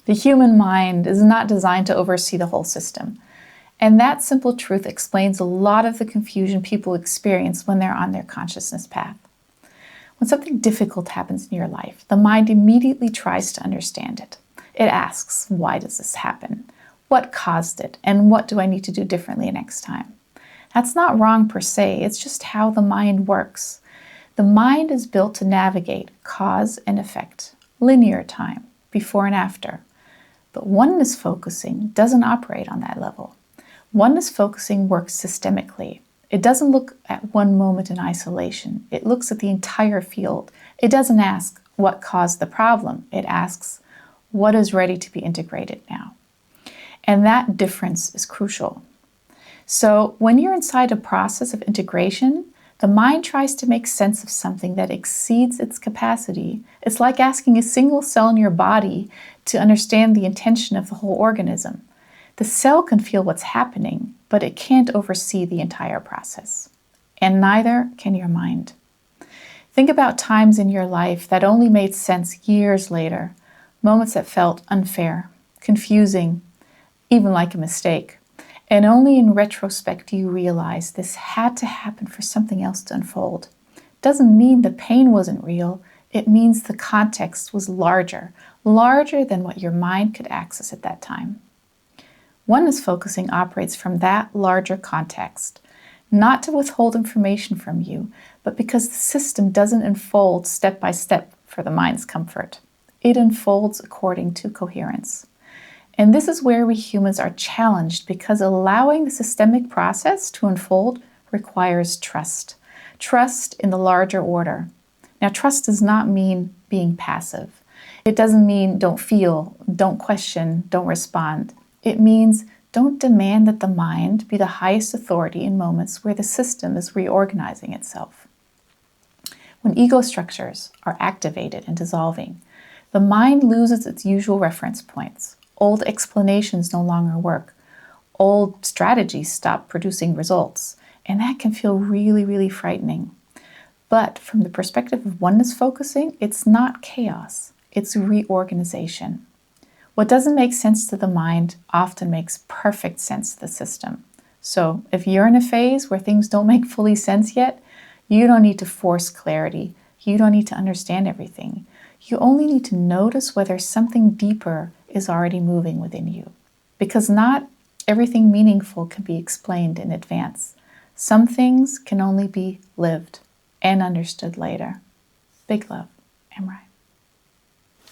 The human mind is not designed to oversee the whole system. And that simple truth explains a lot of the confusion people experience when they're on their consciousness path. When something difficult happens in your life, the mind immediately tries to understand it. It asks, why does this happen? What caused it? And what do I need to do differently next time? That's not wrong per se, it's just how the mind works. The mind is built to navigate cause and effect, linear time, before and after. But oneness focusing doesn't operate on that level. Oneness focusing works systemically. It doesn't look at one moment in isolation. It looks at the entire field. It doesn't ask what caused the problem. It asks what is ready to be integrated now. And that difference is crucial. So when you're inside a process of integration, the mind tries to make sense of something that exceeds its capacity. It's like asking a single cell in your body to understand the intention of the whole organism. The cell can feel what's happening, but it can't oversee the entire process. And neither can your mind. Think about times in your life that only made sense years later, moments that felt unfair, confusing, even like a mistake. And only in retrospect do you realize this had to happen for something else to unfold. Doesn't mean the pain wasn't real. It means the context was larger than what your mind could access at that time. Oneness focusing operates from that larger context, not to withhold information from you, but because the system doesn't unfold step by step for the mind's comfort. It unfolds according to coherence. And this is where we humans are challenged, because allowing the systemic process to unfold requires trust. Trust in the larger order. Now, trust does not mean being passive. It doesn't mean don't feel, don't question, don't respond. It means don't demand that the mind be the highest authority in moments where the system is reorganizing itself. When ego structures are activated and dissolving, the mind loses its usual reference points. Old explanations no longer work. Old strategies stop producing results. And that can feel really, really frightening. But from the perspective of oneness focusing, it's not chaos. It's reorganization. What doesn't make sense to the mind often makes perfect sense to the system. So if you're in a phase where things don't make fully sense yet, you don't need to force clarity. You don't need to understand everything. You only need to notice whether something deeper is already moving within you. Because not everything meaningful can be explained in advance. Some things can only be lived and understood later. Big love, Emre.